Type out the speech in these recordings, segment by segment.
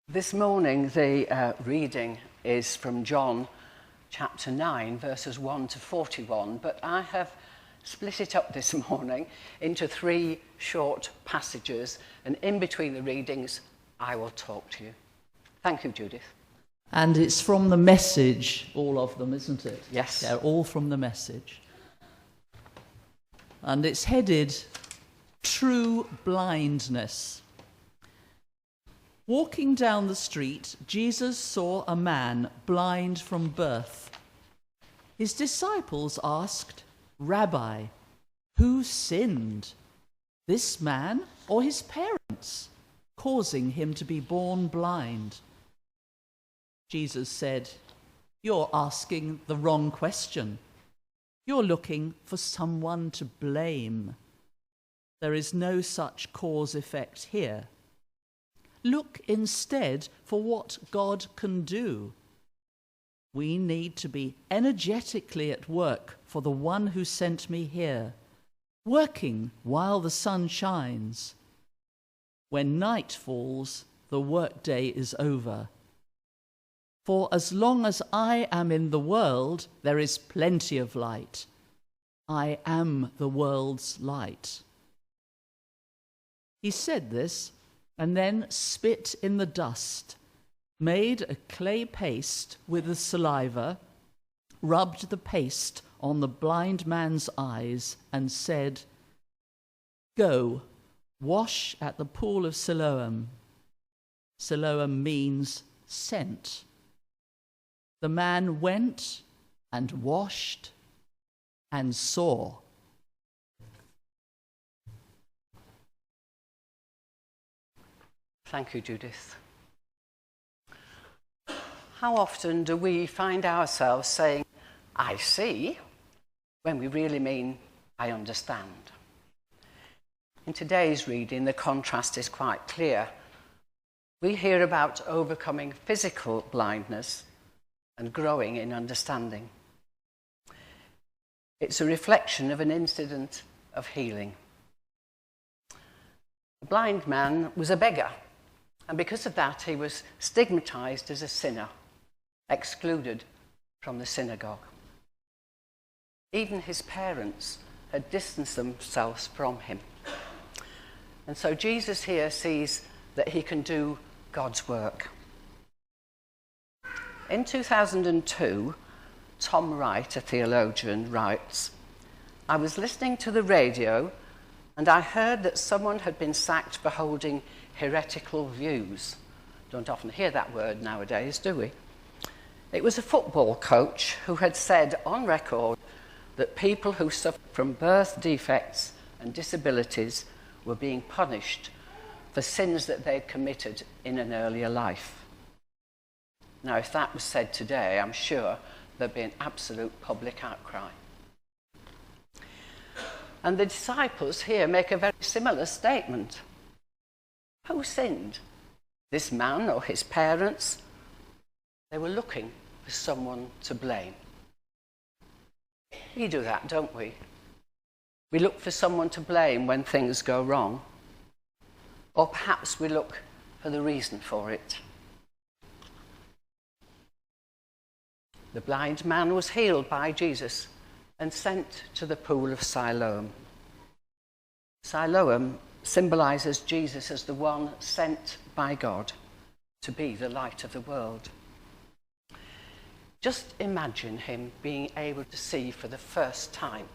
This morning, the reading is from John chapter 9, verses 1 to 41, but I have split it up this morning into three short passages, and in between the readings, I will talk to you. Thank you, Judith. And it's from the Message, all of them, isn't it? Yes. They're all from the Message. And it's headed, True Blindness. Walking down the street, Jesus saw a man blind from birth. His disciples asked, "Rabbi, who sinned, this man or his parents, causing him to be born blind?" Jesus said, "You're asking the wrong question. You're looking for someone to blame. There is no such cause-effect here. Look instead for what God can do. We need to be energetically at work for the one who sent me here, working while the sun shines. When night falls, the workday is over. For as long as I am in the world, there is plenty of light. I am the world's light." He said this, and then spit in the dust, made a clay paste with the saliva, rubbed the paste on the blind man's eyes, and said, "Go, wash at the pool of Siloam." Siloam means sent. The man went and washed and saw. Thank you, Judith. How often do we find ourselves saying, "I see," when we really mean, "I understand"? In today's reading, the contrast is quite clear. We hear about overcoming physical blindness and growing in understanding. It's a reflection of an incident of healing. The blind man was a beggar, and because of that, he was stigmatized as a sinner, excluded from the synagogue. Even his parents had distanced themselves from him. And so Jesus here sees that he can do God's work. In 2002, Tom Wright, a theologian, writes, "I was listening to the radio and I heard that someone had been sacked for holding heretical views." Don't often hear that word nowadays, do we? It was a football coach who had said on record that people who suffered from birth defects and disabilities were being punished for sins that they'd committed in an earlier life. Now, if that was said today, I'm sure there'd be an absolute public outcry. And the disciples here make a very similar statement. Who sinned? This man or his parents? They were looking for someone to blame. We do that, don't we? We look for someone to blame when things go wrong. Or perhaps we look for the reason for it. The blind man was healed by Jesus and sent to the pool of Siloam. Siloam symbolizes Jesus as the one sent by God to be the light of the world. Just imagine him being able to see for the first time.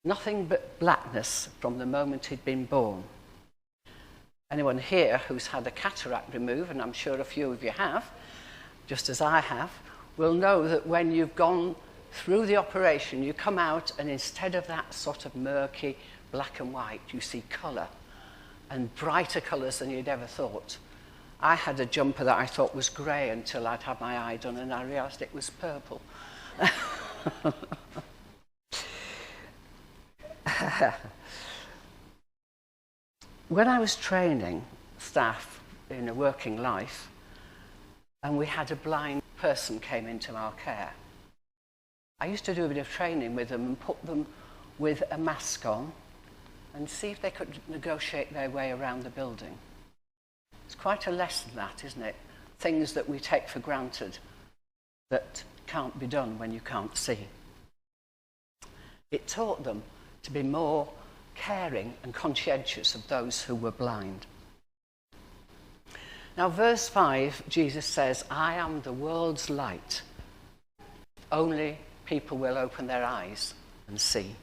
Nothing but blackness from the moment he'd been born. Anyone here who's had a cataract removed, and I'm sure a few of you have, just as I have, will know that when you've gone through the operation, you come out and instead of that sort of murky black and white, you see colour, and brighter colours than you'd ever thought. I had a jumper that I thought was grey until I'd had my eye done, and I realised it was purple. When I was training staff in a working life, and we had a blind person came into our care, I used to do a bit of training with them and put them with a mask on and see if they could negotiate their way around the building. It's quite a lesson, that, isn't it? Things that we take for granted that can't be done when you can't see. It taught them to be more caring and conscientious of those who were blind. Now, verse 5, Jesus says, I am the world's light. Only people will open their eyes and see.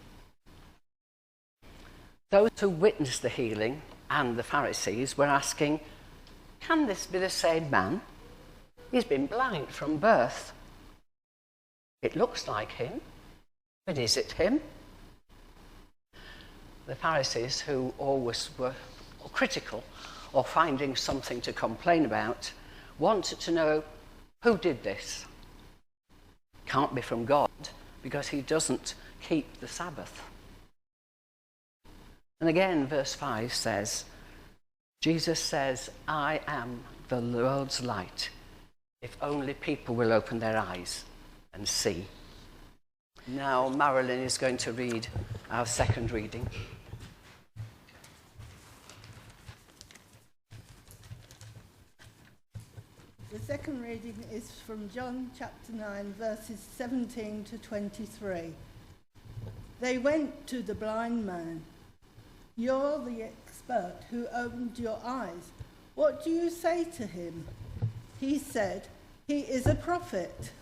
Those who witnessed the healing and the Pharisees were asking, can this be the same man? He's been blind from birth. It looks like him, but is it him? The Pharisees, who always were critical or finding something to complain about, wanted to know who did this. Can't be from God, because he doesn't keep the Sabbath. And again, verse 5 says, Jesus says, I am the world's light, if only people will open their eyes and see. Now, Marilyn is going to read our second reading. The second reading is from John chapter 9, verses 17 to 23. They went to the blind man. You're the expert who opened your eyes. What do you say to him? He said, he is a prophet.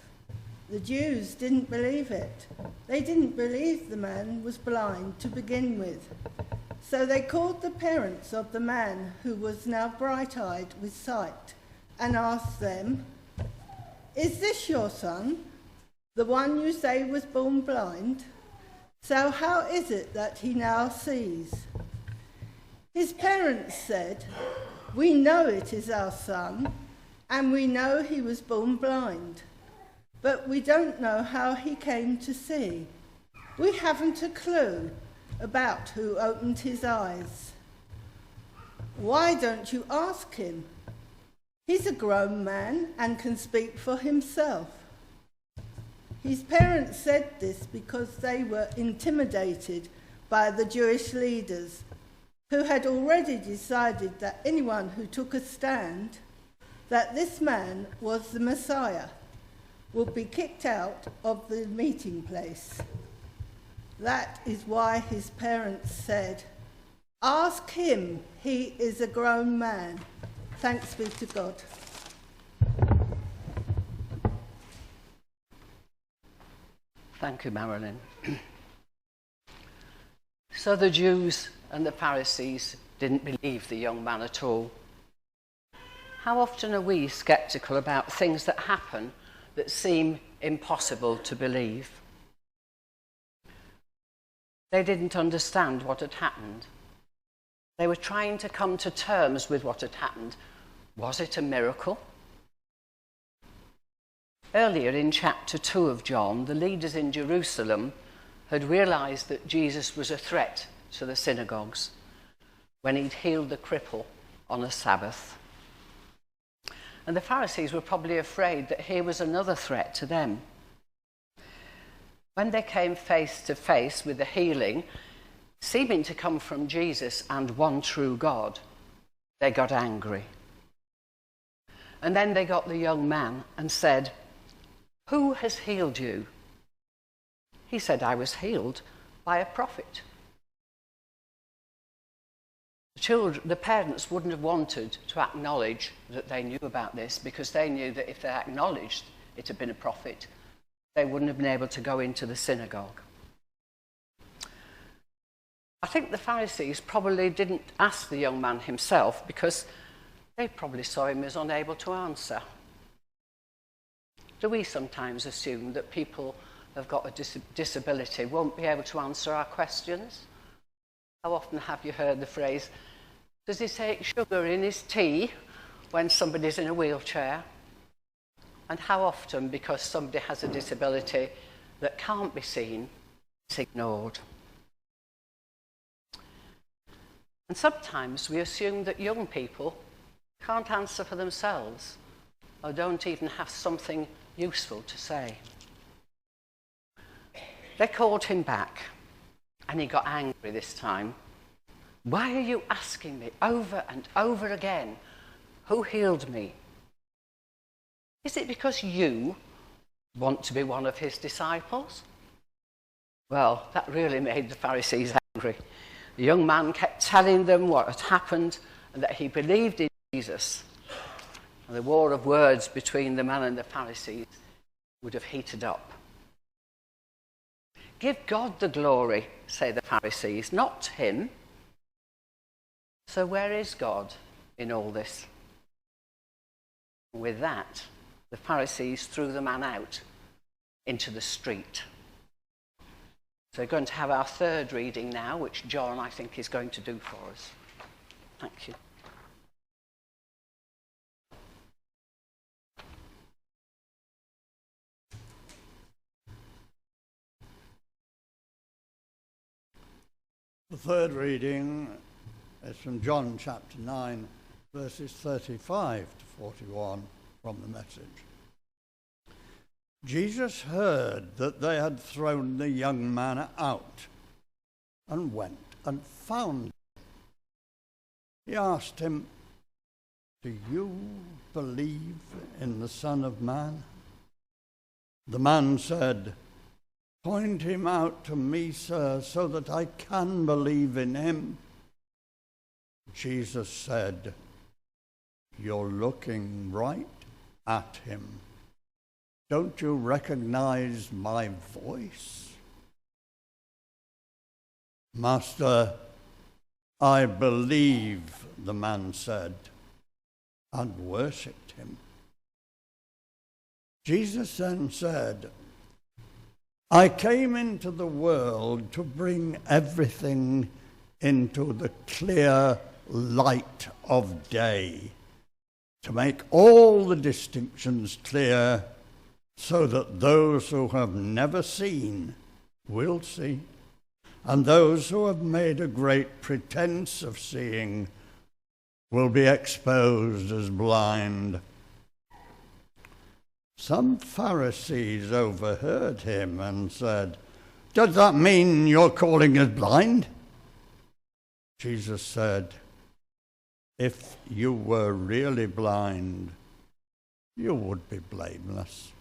The Jews didn't believe it. They didn't believe the man was blind to begin with. So they called the parents of the man who was now bright-eyed with sight and asked them, is this your son, the one you say was born blind? So how is it that he now sees? His parents said, we know it is our son, and we know he was born blind, but we don't know how he came to see. We haven't a clue about who opened his eyes. Why don't you ask him? He's a grown man and can speak for himself. His parents said this because they were intimidated by the Jewish leaders, who had already decided that anyone who took a stand that this man was the Messiah would be kicked out of the meeting place. That is why his parents said, ask him, he is a grown man. Thanks be to God. Thank you, Marilyn. So the Jews and the Pharisees didn't believe the young man at all. How often are we sceptical about things that happen that seem impossible to believe? They didn't understand what had happened. They were trying to come to terms with what had happened. Was it a miracle? Earlier in chapter 2 of John, the leaders in Jerusalem had realized that Jesus was a threat to the synagogues when he'd healed the cripple on a Sabbath. And the Pharisees were probably afraid that here was another threat to them. When they came face to face with the healing, seeming to come from Jesus and one true God, they got angry. And then they got the young man and said, who has healed you? He said, I was healed by a prophet. The parents wouldn't have wanted to acknowledge that they knew about this, because they knew that if they acknowledged it had been a prophet, they wouldn't have been able to go into the synagogue. I think the Pharisees probably didn't ask the young man himself, because they probably saw him as unable to answer. Do we sometimes assume that people who've got a disability won't be able to answer our questions? How often have you heard the phrase, does he take sugar in his tea when somebody's in a wheelchair? And how often, because somebody has a disability that can't be seen, it's ignored. And sometimes we assume that young people can't answer for themselves or don't even have something useful to say. They called him back, and he got angry this time. Why are you asking me over and over again Who healed me? Is it because you want to be one of his disciples? Well, that really made the Pharisees angry. The young man kept telling them what had happened and that he believed in Jesus. And the war of words between the man and the Pharisees would have heated up. Give God the glory, say the Pharisees, not him. So where is God in all this? And with that, the Pharisees threw the man out into the street. So we're going to have our third reading now, which John, I think, is going to do for us. Thank you. The third reading is from John chapter 9, verses 35 to 41 from the Message. Jesus heard that they had thrown the young man out and went and found him. He asked him, "Do you believe in the Son of Man?" The man said, "Point him out to me, sir, so that I can believe in him." Jesus said, "You're looking right at him. Don't you recognize my voice?" "Master, I believe," the man said, and worshipped him. Jesus then said, "I came into the world to bring everything into the clear light of day, to make all the distinctions clear, so that those who have never seen will see, and those who have made a great pretense of seeing will be exposed as blind." Some Pharisees overheard him and said, "Does that mean you're calling us blind?" Jesus said, "If you were really blind, you would be blameless.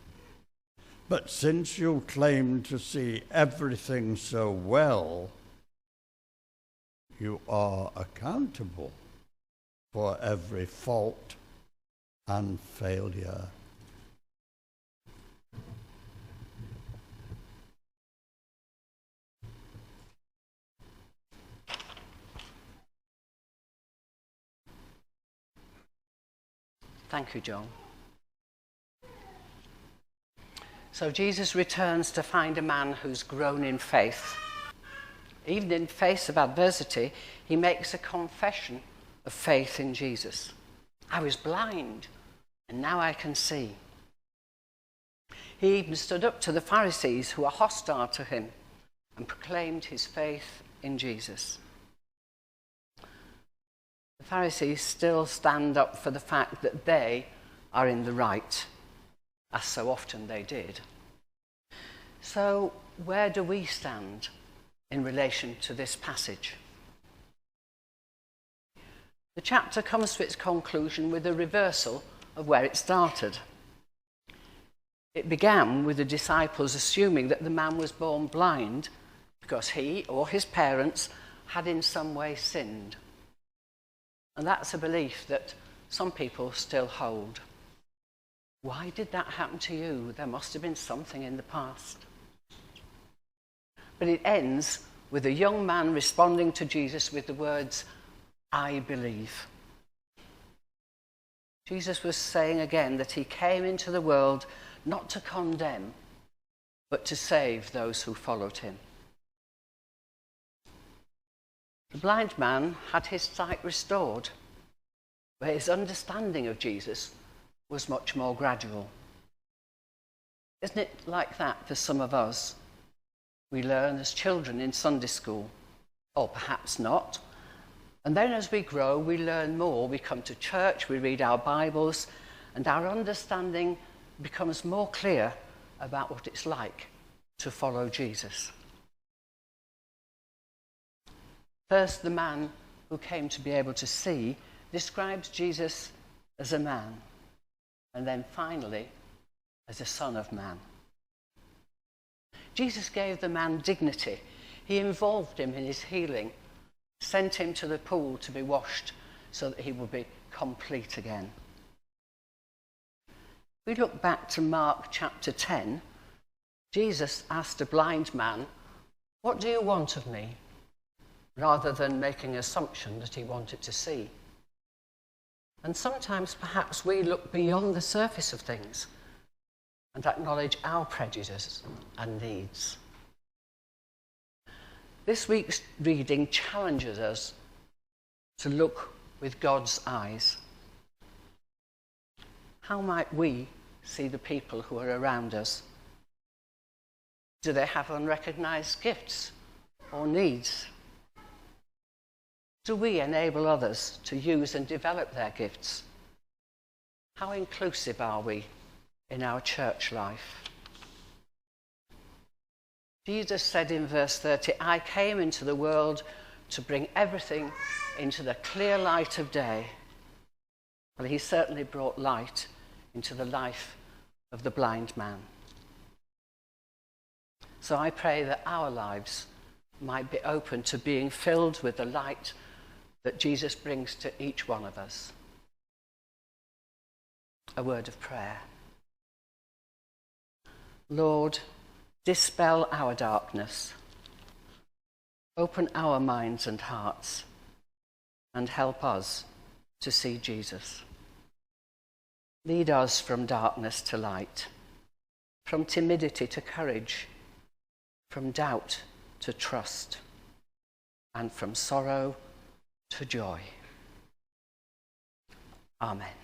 But since you claim to see everything so well, you are accountable for every fault and failure." Thank you, John. So Jesus returns to find a man who's grown in faith. Even in face of adversity, he makes a confession of faith in Jesus. "I was blind, and now I can see." He even stood up to the Pharisees who are hostile to him and proclaimed his faith in Jesus. The Pharisees still stand up for the fact that they are in the right, as so often they did. So, where do we stand in relation to this passage? The chapter comes to its conclusion with a reversal of where it started. It began with the disciples assuming that the man was born blind because he or his parents had in some way sinned. And that's a belief that some people still hold. Why did that happen to you? There must have been something in the past. But it ends with a young man responding to Jesus with the words, "I believe." Jesus was saying again that he came into the world not to condemn, but to save those who followed him. The blind man had his sight restored, but his understanding of Jesus was much more gradual. Isn't it like that for some of us? We learn as children in Sunday school, or perhaps not. And then as we grow, we learn more. We come to church, we read our Bibles, and our understanding becomes more clear about what it's like to follow Jesus. First, the man who came to be able to see describes Jesus as a man, and then finally as a son of man. Jesus gave the man dignity. He involved him in his healing, sent him to the pool to be washed so that he would be complete again. We look back to Mark chapter 10. Jesus asked a blind man, "What do you want of me?" rather than making an assumption that he wanted to see. And sometimes perhaps we look beyond the surface of things and acknowledge our prejudices and needs. This week's reading challenges us to look with God's eyes. How might we see the people who are around us? Do they have unrecognized gifts or needs? Do we enable others to use and develop their gifts? How inclusive are we in our church life? Jesus said in verse 30, "I came into the world to bring everything into the clear light of day." Well, he certainly brought light into the life of the blind man. So I pray that our lives might be open to being filled with the light that Jesus brings to each one of us. A word of prayer. Lord, dispel our darkness, open our minds and hearts, and help us to see Jesus. Lead us from darkness to light, from timidity to courage, from doubt to trust, and from sorrow to joy. Amen.